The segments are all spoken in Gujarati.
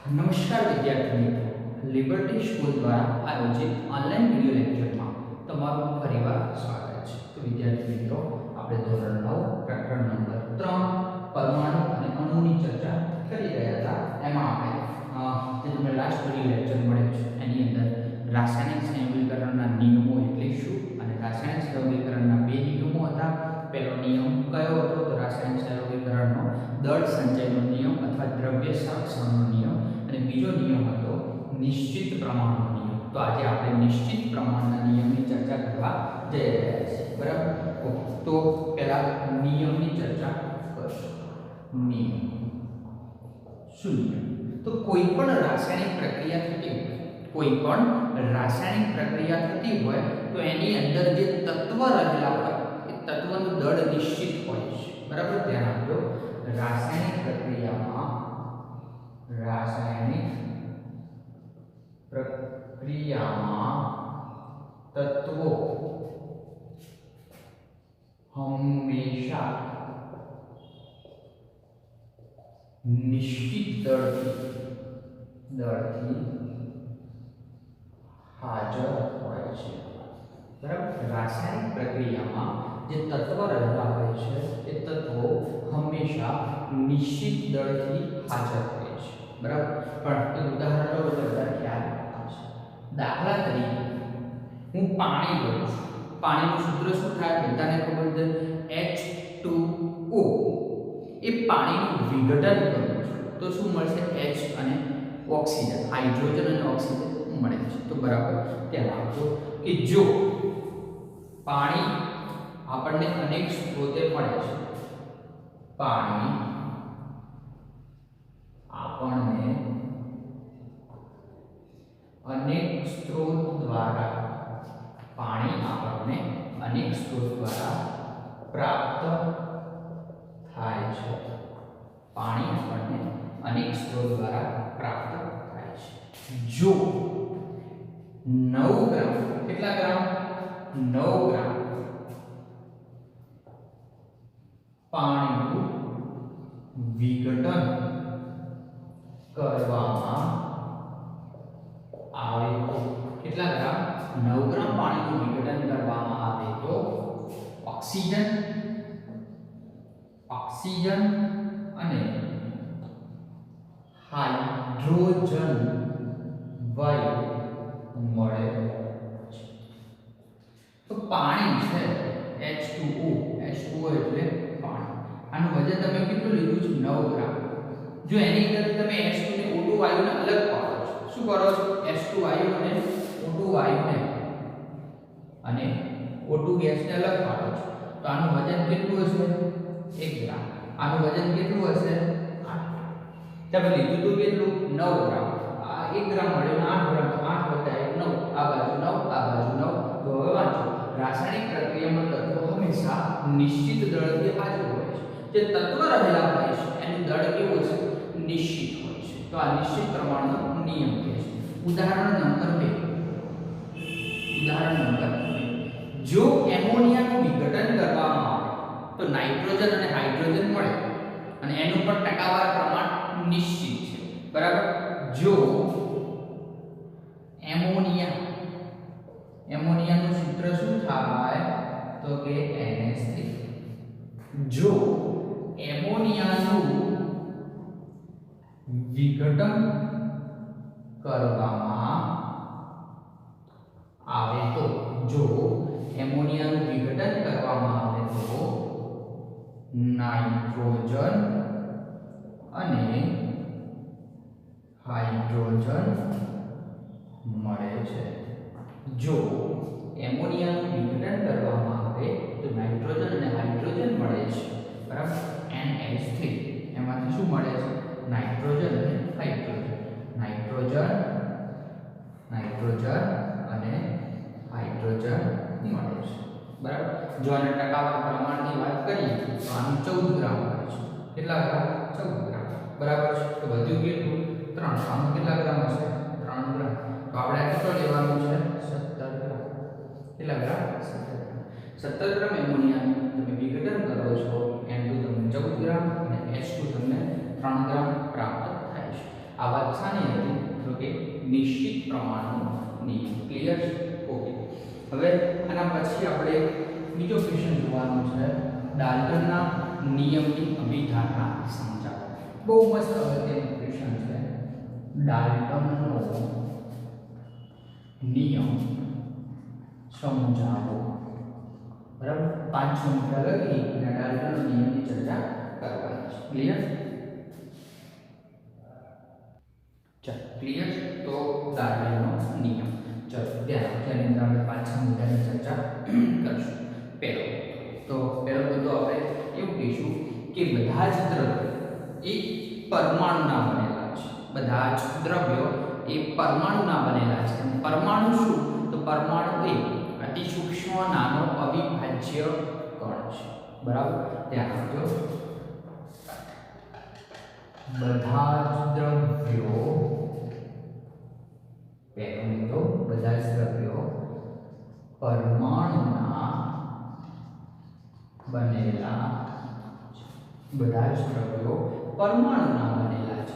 નમસ્કાર વિદ્યાર્થી મિત્રો, લિબર્ટી સ્કૂલ દ્વારા આયોજિત ઓનલાઈન વિડિયો લેક્ચરમાં તમારું ફરીવાર સ્વાગત છે. તો વિદ્યાર્થી મિત્રો, આપણે ધોરણ 9 પ્રકરણ નંબર 3 પરમાણુ અને અણુની ચર્ચા કરી રહ્યા હતા. એમાં આપણે જે તમને લાસ્ટ વિડિયો લેક્ચર મળ્યો છે એની અંદર રાસાયણિક સંયોગીકરણના નિયમો એટલે શું અને રાસાયણિક સંયોગીકરણના બે નિયમો હતા. પહેલો નિયમ કયો હતો? તો રાસાયણિક સંયોગીકરણનો દળ સંચયનો નિયમ અથવા દ્રવ્ય સંરક્ષણનો નિયમ, અને બીજો નિયમ હતો નિશ્ચિત પ્રમાણનો નિયમ. તો આજે આપણે નિશ્ચિત પ્રમાણના નિયમની ચર્ચા કરવા જઈ રહ્યા છીએ. બરાબર? તો પહેલા નિયમની ચર્ચા કરશું. નિયમ શું નિયમ? તો કોઈ પણ રાસાયણિક પ્રક્રિયા થતી હોય, કોઈ પણ રાસાયણિક પ્રક્રિયા થતી હોય તો એની અંદર જે તત્વ રહેલા હોય એ તત્વનું દળ નિશ્ચિત હોય છે. બરાબર? ધ્યાન આપજો. રાસાયણિક પ્રક્રિયામાં તત્વો હંમેશા નિશ્ચિત દળથી હાજર હોય છે. બરાબર? રાસાયણિક પ્રક્રિયામાં જે તત્વ રહેલા હોય છે એ તત્વો હંમેશા નિશ્ચિત દળથી હાજર હોય છે. બરાબર? પણ એક ઉદાહરણ લો તો બધા ખ્યાલ આવશે. દાખલા તરીકે હું પાણી લઉં છું. પાણીનું સૂત્ર શું થાય? બધાને ખબર છે, H2O. એ પાણીનું વિઘટન કરું છું તો શું મળશે? H અને ઓક્સિજન, હાઇડ્રોજન અને ઓક્સિજન મળે છે. તો બરાબર ધ્યાન આપજો કે જો પાણી આપણને અનેક સ્ત્રોતે મળે છે, પાણી આપણને અનેક સ્ત્રોત દ્વારા પ્રાપ્ત થાય છે. પાણી આપણને અનેક સ્ત્રોત દ્વારા પ્રાપ્ત થાય છે. જો 9 ગ્રામ, કેટલા ગ્રામ? 9 ગ્રામ પાણીનું વિઘટન કરવામાં આવે તો કેટલા ગ્રામ? 9 ગ્રામ પાણીનું વિઘટન કરવામાં આવે તો ઓક્સિજન અને હાઇડ્રોજન વાયુ મળે છે. તો પાણી છે H2O એટલે પાણી. આનું વજન તમે કેટલું લીધું છે? 9 ગ્રામ. જો એની અંદર તમે H2 ને O2 વાયુને અલગ પાડો છો, શું કરો છો? H2 વાયુ અને O2 વાયુને અને O2 ગેસને અલગ પાડો છો, તો આનું વજન કેટલું હશે? 1 ગ્રામ. આનું વજન કેટલું હશે? 8. તમે લીધું તો કેટલું? 9 ગ્રામ. આ 1 ગ્રામ મળ્યું, 8 ગ્રામ, તો 8 વત્તા 1 9. આ બાજુ 9, આ બાજુ 9. તો હવે વાંચો. રાસાયણિક પ્રક્રિયામાં તત્વો હંમેશા નિશ્ચિત દળથી હાજર હોય છે. જે તત્વ રહેલા હોય છે એનું દળ કેવું છે? નિશ્ચિત હોય છે. તો આ નિશ્ચિત પ્રમાણનો નિયમ કહે છે. ઉદાહરણ નંબર 2. જો એમોનિયાનું વિઘટન કરવામાં આવે તો નાઇટ્રોજન અને હાઇડ્રોજન મળે અને એનું પણ ટકાવાર પ્રમાણ નિશ્ચિત છે. બરાબર? જો એમોનિયાનું સૂત્ર શું થાય? તો કે NH3. જો એમોનિયાનું વિઘટન કરવામાં આવે તો નાઇટ્રોજન અને હાઇડ્રોજન મળે છે. જો એમોનિયાનું વિઘટન કરવામાં આવે તો નાઇટ્રોજન અને હાઇડ્રોજન મળે છે. બરાબર? NH3. એમાંથી શું મળે છે? નાઇટ્રોજન અને હાઇડ્રોજન. નાઇટ્રોજન અને હાઇડ્રોજન મળે છે. બરાબર? જો આને ટકાવાર પ્રમાણની વાત કરીએ તો આનું 14 ગ્રામ હોય છે. કેટલા ગ્રામ? 14 ગ્રામ. બરાબર છે? તો વધ્યું કેટલું? 3. આનું કેટલા ગ્રામ હશે? 3 ગ્રામ. તો આપણે આ કેટલો લેવાનું છે? 17 ગ્રામ. કેટલા ગ્રામ? 17 ગ્રામ. 17 ગ્રામ એમોનિયાનું તમે વિઘટન કરો છો, N2 તમને 14 ગ્રામ અને H2 તમને 3 ગ્રામ પ્રાપ્ત થાય છે. આ વાત શાની હતી? તો કે નિશ્ચિત પ્રમાણનો નિયમ. ક્લિયર છે? ઓકે. હવે આના પછી આપણે બીજો ક્વેશ્ચન જોવાનો છે. ડાલ્ટનના નિયમની અભિધારણા સમજાવો. બહુ મસ્ત અગત્યનો ક્વેશ્ચન છે. ડાલ્ટનનો નિયમ સમજાવો. બરાબર? 500 મીટર લગી અને ડાલ્ટનનો નિયમની ચર્ચા કરવાની છે. ક્લિયર? ચાલો ક્લિયર. તો ડાલ્ટનનો નિયમ, ચલો ધ્યાન આપો. તેની અંદર આપણે 500 મીટરની ચર્ચા કરશું. પહેલો મુદ્દો આપણે એવું કહીશું કે બધા જ દ્રવ્યો એ પરમાણુના બનેલા છે. બધા જ દ્રવ્યો એ પરમાણુના બનેલા છે. પરમાણુ શું? તો પરમાણુ એ અતિ સૂક્ષ્મ નાનો અવિભાજ્ય કણ છે. બરાબર? ધ્યાન આપજો. બધા જ દ્રવ્યો, પહેલો મુદ્દો, બધા જ દ્રવ્યો પરમાણુના બનેલા છે. બધા જ દ્રવ્યો પરમાણુના બનેલા છે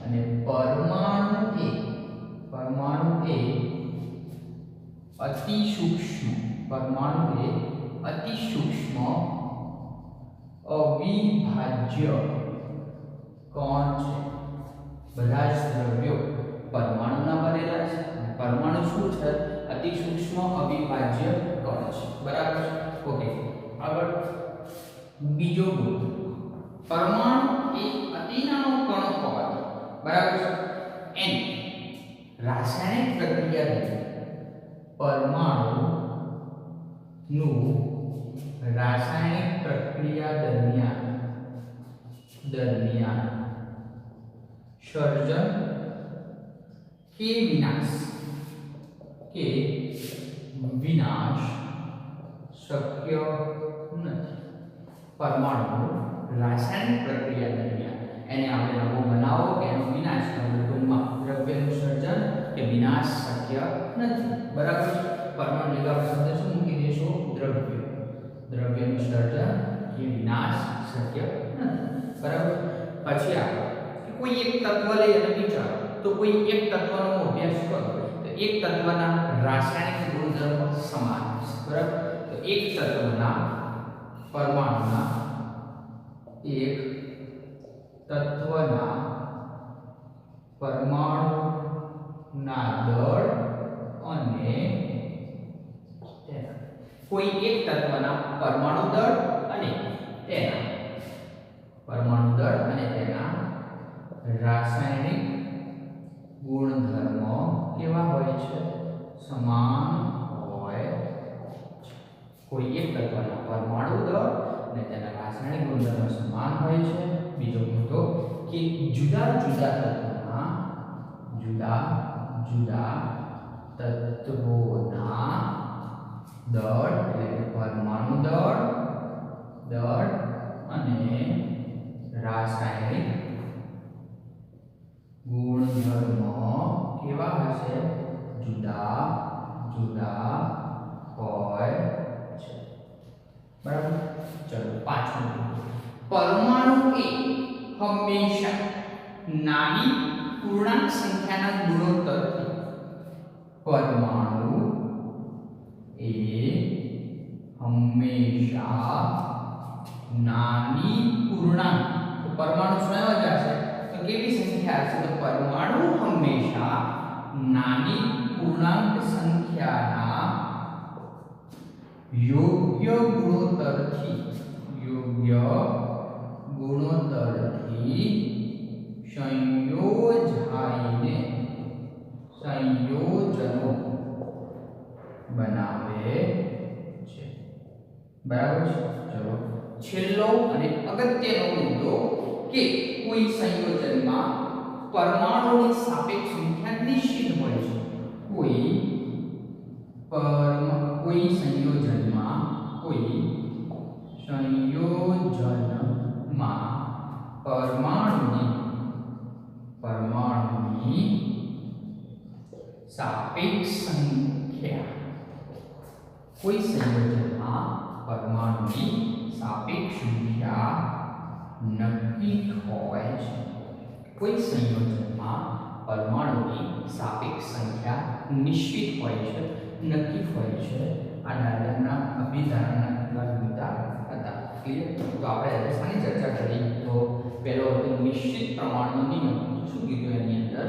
અને પરમાણુ એ અતિ સૂક્ષ્મ, પરમાણુ એ અતિ સૂક્ષ્મ અવિભાજ્ય કોણ છે. બધા જ દ્રવ્યો પરમાણુના બનેલા છે અને પરમાણુ શું છે? અતિ સૂક્ષ્મ અવિભાજ્ય કણ છે. બરાબર? ઓકે. આગળ બીજો મુદ્દો, પરમાણુ એ અતિ નાનો કણ હોવાથી, બરાબર છે, એની રાસાયણિક પ્રક્રિયા દરમિયાન પરમાણુનું રાસાયણિક પ્રક્રિયા દરમિયાન સર્જન કે વિનાશ શક્ય નથી. પરમાણુનું રાસાયણિક પ્રક્રિયા દરમિયાન એને આપણે નવો બનાવો કે એનો વિનાશ કરવો, ટૂંકમાં દ્રવ્યનું સર્જન કે વિનાશ શક્ય નથી. બરાબર છે? પરમાણુ લીધા શબ્દ શું મૂકી દેશો? દ્રવ્ય. દ્રવ્યનું સર્જન કે વિનાશ શક્ય નથી. બરાબર? પછી આપણે કોઈ એક તત્વ લઈ અને વિચારો તો કોઈ એક તત્વનો અભ્યાસ કરો તો એક તત્વના રાસાયણિક ગુણધર્મ સમાન છે. બરાબર? તો એક તત્વના પરમાણુના દળ અને કોઈ એક તત્વના પરમાણુ દળ અને તેના રાસાયણિક ગુણધર્મ કેવા હોય છે? સમાન હોય છે. કોઈ એક તત્વના પરમાણુ દળ અને તેના રાસાયણિક ગુણધર્મ સમાન હોય છે. બીજો મુદ્દો કે જુદા જુદા તત્વોના દળ એટલે કે પરમાણુ દળ અને રાસાયણિક ગુણધર્મ કેવા હશે? જુદા જુદા હોય છે. બરાબર? ચલો પાછું. પરમાણુ એ હંમેશા નાની પૂર્ણાંક સંખ્યાના ગુણોત્તરથી પરમાણુ એ હંમેશા નાની પૂર્ણાંક, તો પરમાણુ સંયોજક છે તો કેવી સંખ્યા છે? તો પરમાણુ હંમેશા નાની પૂર્ણાંક સંખ્યાના યોગ્ય ગુણોત્તરથી સંયોજનો બનાવે છે. બરાબર છે? ચલો છેલ્લો અને અગત્યનો મુદ્દો કે કોઈ સંયોજનમાં પરમાણુની સાપેક્ષ સંખ્યા નિશ્ચિત હોય છે. કોઈ સંયોજનમાં પરમાણુની સાપેક્ષ સંખ્યા, કોઈ સંયોજનમાં પરમાણુની સાપેક્ષ સંખ્યા નક્કી હોય છે. કોઈ સંયોજનમાં જેમાં પરમાણુની સાપેક્ષ સંખ્યા નિશ્ચિત હોય છે, નક્કી હોય છે. આ ડાલ્ટનના અભિધારણના કેટલાક મુદ્દા હતા. ક્લિયર? તો આપણે આજે શાની ચર્ચા કરી? તો પહેલો હતો નિશ્ચિત પ્રમાણનો નિયમ. શું કીધું એની અંદર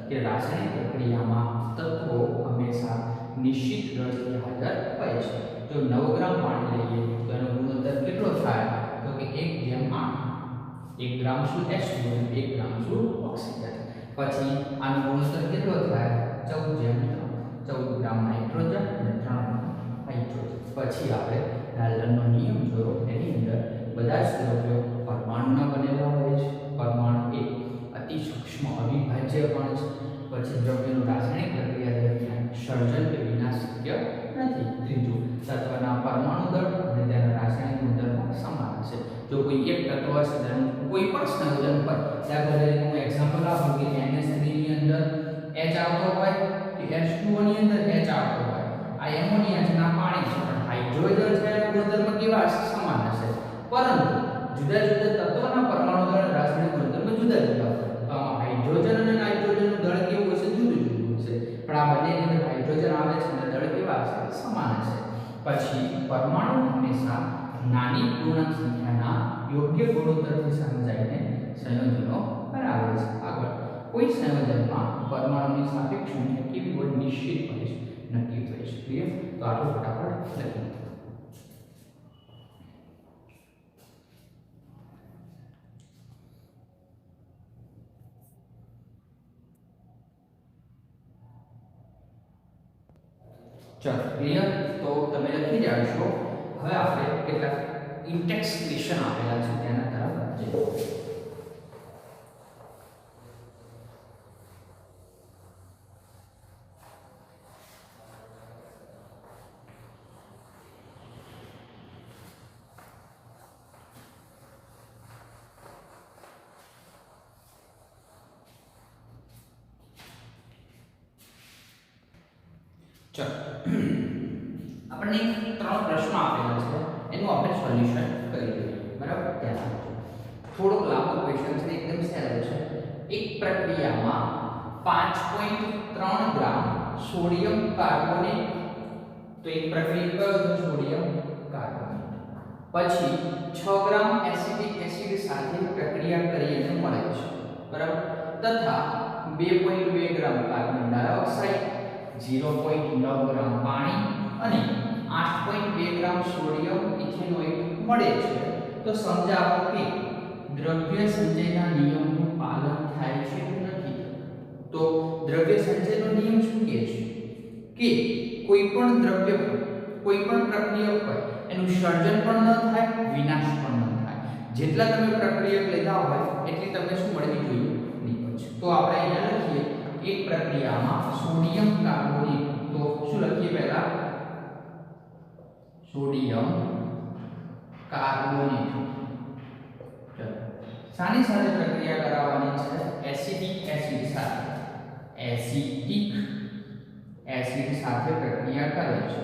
કે રાસાયણિક પ્રક્રિયામાં તત્વો હંમેશા નિશ્ચિત દરથી હાજર હોય છે. જો 9 ગ્રામ પાણી લઈએ તો એનો ગુણોત્તર કેટલો થાય? તો કે 1:8. 1 ગ્રામ શું H2 અને 1 ગ્રામ શું ઓક્સિજન. પછી આનો ગુણોત્તર કેટલો થાય? 14:3. 14 ગ્રામ નાઇટ્રોજન અને 3 ગ્રામ હાઇડ્રોજન. પછી આપણે ડાલ્ટનનો નિયમ જોયો. એની અંદર બધા જ દ્રવ્યો પરમાણુના બનેલા હોય છે. પરમાણુ એ અતિ સૂક્ષ્મ અવિભાજ્ય પણ છે. પછી દ્રવ્યનું રાસાયણિક પ્રક્રિયા દરમિયાન સર્જન કે વિનાશ શક્ય નથી. ત્રીજું, તત્વના પરમાણુ દળ અને તેના રાસાયણિક ગુણધર્મો સમાન છે. જો કોઈ એક તત્વ છે તેનું કોઈ પણ સંયોજન પર, દાખલા તરીકે હું એક્ઝામ્પલ આપું કે NH3 ની અંદર H આવતો હોય કે H2O ની અંદર H આવતો હોય, આ એમોનિયા છે ના પાણી છે, પણ હાઇડ્રોજન છે ગુણધર્મ કેવા સમાન હશે, પરંતુ જુદા જુદા તત્વના પરમાણુ દળ અને રાસાયણિક ગુણધર્મ જુદા જુદા હોય. તો આમાં હાઇડ્રોજન અને નાઇટ્રોજનનું દળ કેવું હશે? જુદું જુદું હશે. પણ આ બંનેની અંદર હાઇડ્રોજન આવે છે અને દળ કેવા હશે? સમાન હશે. પછી પરમાણુ હંમેશા નાની પૂર્ણાંક સંખ્યાના યોગ્ય ગુણોત્તરથી સમજાઈને સંયોજનો બનાવે છે. આગળ, કોઈ સંયોજનમાં પરમાણુની સાપેક્ષ સંખ્યા કેવી હોય? નિશ્ચિત હોય છે, નક્કી હોય છે. ક્લિયર? તો આપણે ફટાફટ લખીએ. ચલો, ક્લિયર? તો તમે લખી જાશો. હવે આપણે કેટલાક ઇન્ટેક્સ ક્વેશ્ચન આપેલા છે તેના તરફ જઈએ. ચલો, આપણને 3 પ્રશ્નો આપેલા છે, એનું આપણે સોલ્યુશન કરી દઈએ. બરાબર? ત્યાં થોડોક લાંબો ક્વેશ્ચન છે, એકદમ સહેલો છે. એક પ્રક્રિયામાં 5.3 ગ્રામ સોડિયમ કાર્બોનેટ, તો એક પ્રક્રિયા કયો છે? Sodium carbonate. પછી 6 ગ્રામ એસિટિક એસિડ સાથે પ્રક્રિયા કરીને મળે છે. બરાબર? તથા 2.2 ગ્રામ કાર્બન ડાયોક્સાઇડ, 0.9 ગ્રામ પાણી અને 8.2 ગ્રામ સોડિયમ ઇથેનોઇડ મળે છે. તો સમજાવો કે દ્રવ્ય સંચયના નિયમનું પાલન થાય છે કે નથી? તો દ્રવ્ય સંચયનો નિયમ શું કહે છે? કે કોઈ પણ દ્રવ્ય પર, કોઈ પણ પ્રક્રિયા પર એનું સર્જન પણ ન થાય, વિનાશ પણ ન થાય. જેટલા તમે પ્રક્રિયા લેતા હોય એટલી તમને શું મળવી જોઈએ? નિપજ. તો આપણે અહીંયા લખીએ એક પ્રક્રિયામાં સોડિયમ કાર્બોનેટ, તો શું લખીએ? પહેલા સોડિયમ કાર્બોનેટ. ચલો, શાની સાથે પ્રક્રિયા કરાવવાની છે? એસિટિક એસિડ સાથે. એસિટિક એસિડ સાથે પ્રક્રિયા કરે છે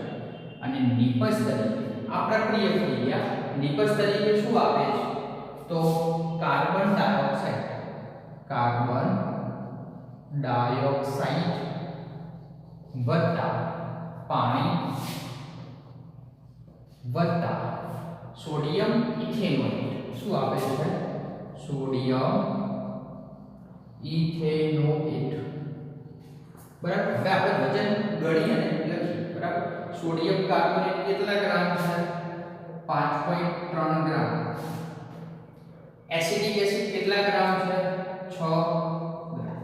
અને નિપજ તરીકે આ પ્રક્રિયા નિપજ તરીકે શું આપે છે? તો કાર્બન ડાયોક્સાઇડ, કાર્બન ડાયોક્સાઇડ વત્તા પાણી વત્તા સોડિયમ ઇથેનોઇડ શું આપે છે? સોડિયમ ઇથેનોઇડ. બરાબર? હવે આપણે વજન ગણી અને લખીએ. બરાબર? સોડિયમ કાર્બોનેટ કેટલા ગ્રામ છે? 5.3 ગ્રામ. એસિટિક એસિડ કેટલા ગ્રામ છે? 6 ગ્રામ.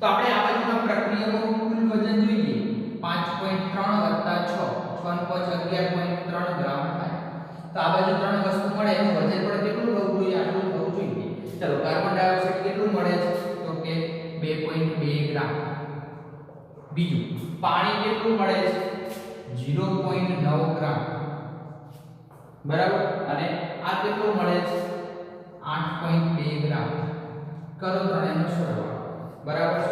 તો આપણે આ બાજુના પ્રક્રિયાનું કુલ વજન જોઈએ. 5.3 + 6, 11.3 ગ્રામ થાય. તો આ બાજુ 3 વસ્તુ મળે એનું વજન પણ કેટલું થવું જોઈએ? આટલું થવું જોઈએ. ચલો, કાર્બન ડાયોક્સાઇડ કેટલું મળે છે? તો કે 2.2 ગ્રામ. બીજું, પાણી કેટલું મળે છે? 0.9 ગ્રામ. બરાબર? અને આ કેટલું મળે છે? 8.2 ગ્રામ. કરો ત્રણેયનો સરવાળો. બરાબર?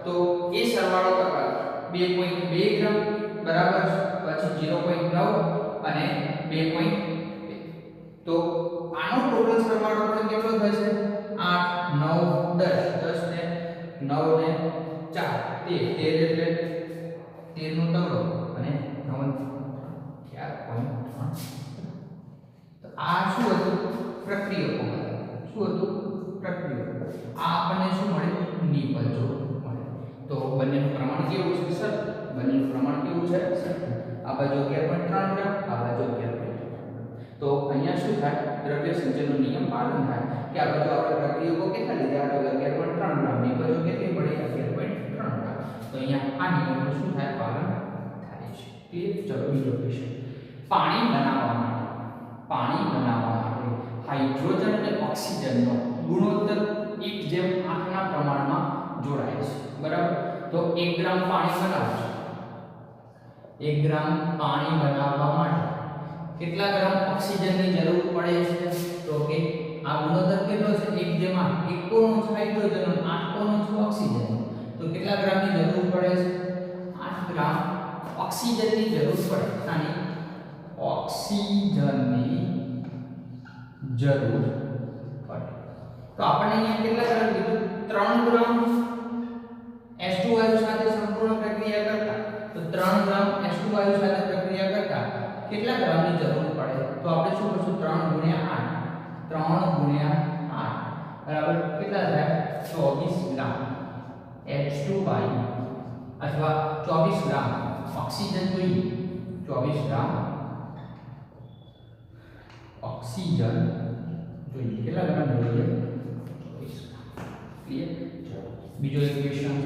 તો એ સરવાળો કરવા 2.2 ગ્રામ બરાબર, પછી 0.9 અને 2.2. તો આનો ટોટલ સરવાળો પણ કેટલો થશે? 8 9 10 10 ને 9 9 ને 4 13 એટલે 13 નો તગડો અને 9 4.3. તો આ શું હતું? પ્રક્રિયકો હતા. શું હતું? પ્રક્રિયકો. આ આપણને શું મળે? નિપજો મળે. તો બંનેનું પ્રમાણ કેવું છે? સર બંનેનું પ્રમાણ કેવું છે? સરખું. આ બાજુ 11.3 ગ્રામ, આ બાજુ 11.3. તો અહીંયા શું થાય? દ્રવ્ય સંચયનો નિયમ પાલન થાય કે આ બાજુ આપણે પ્રક્રિયકો કેટલા લીધા? તો 11.3 ગ્રામ, નિપજો કેટલી પડી? 11.3 ગ્રામ. તો અહીંયા આ નિયમનું શું થાય? પાલન થાય છે. ક્લિયર? ચલો બીજો ક્વેશ્ચન. પાણી બનાવવા માટે હાઇડ્રોજન અને ઓક્સિજનનો ગુણોત્તર 1:8 ના પ્રમાણમાં જોડાય છે. બરાબર? તો 1 ગ્રામ પાણી બનાવશે. 1 ગ્રામ પાણી બનાવવા માટે કેટલા ગ્રામ ઓક્સિજનની જરૂર પડે છે? તો કે આ ગુણોત્તર કેટલો છે? 1:8. 1 કોનો છે? હાઇડ્રોજન અને 8 કોનો છે? ઓક્સિજન. તો કેટલા ગ્રામની જરૂર પડે છે? 8 ગ્રામ ઓક્સિજનની જરૂર પડે. આની ઓક્સિજનની જરૂર પડે. તો આપણને અહીંયા કેટલા ગ્રામ કીધું? 3 ગ્રામ H2 વાયુ સાથે સંપૂર્ણ પ્રક્રિયા કરતા, તો 3 ગ્રામ H2 વાયુ સાથે પ્રક્રિયા કરતા કેટલા ગ્રામની જરૂર પડે? તો આપણે શું કરશું? 3 ગુણ્યા 8 બરાબર કેટલા થાય? 24 ગ્રામ H2 વાયુ અથવા 24 ગ્રામ ઓક્સિજન જોઈએ. 24 ગ્રામ ઓક્સિજન જોઈએ. કેટલા ગ્રામ જોઈએ? 24 ગ્રામ. ક્લિયર? બીજો એક ક્વેશ્ચન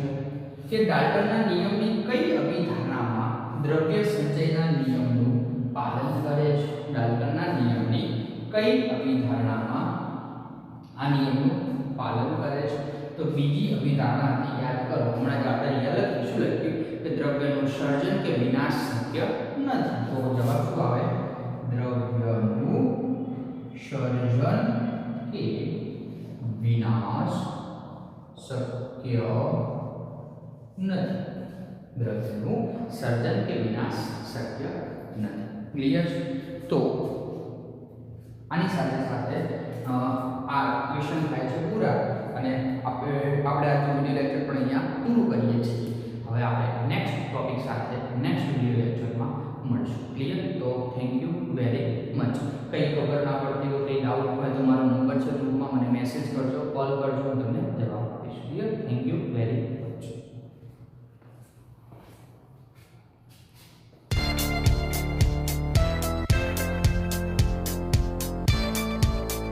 છે કે ડાલ્ટનના નિયમની કઈ અભિધારણામાં દ્રવ્ય સંચયના નિયમનું પાલન કરે છે? ડાલ્ટનના નિયમની કઈ અભિધારણામાં આ નિયમનું પાલન કરે છે? તો બીજી અભિધારણાથી યાદ કરો. હમણાં જ આપણે અહીંયા લખ્યું, શું લખ્યું? કે દ્રવ્યનું સર્જન કે વિનાશ શક્ય નથી. તો જવાબ શું આવે? દ્રવ્યનું સર્જન કે વિનાશ શક્ય નથી. દ્રવ્યનું સર્જન કે વિનાશ શક્ય નથી. ક્લિયર? તો આની સાથે સાથે આ ક્વેશ્ચન થાય છે પૂરા અને આપણે આજનું વિડિયો લેક્ચર પણ અહીંયા પૂરું કરીએ છીએ. હવે આપણે નેક્સ્ટ ટોપિક સાથે નેક્સ્ટ વિડિયો લેક્ચરમાં મળશું. ક્લિયર? તો થેન્ક યુ વેરી મચ. કંઈ ખબર ના પડતી હોય, કંઈ ડાઉટ હોય તો મારો નંબર છે ગ્રુપમાં મને મેસેજ કરજો, કોલ કરજો, હું તમને જવાબ આપીશ. ક્લિયર? Thank you.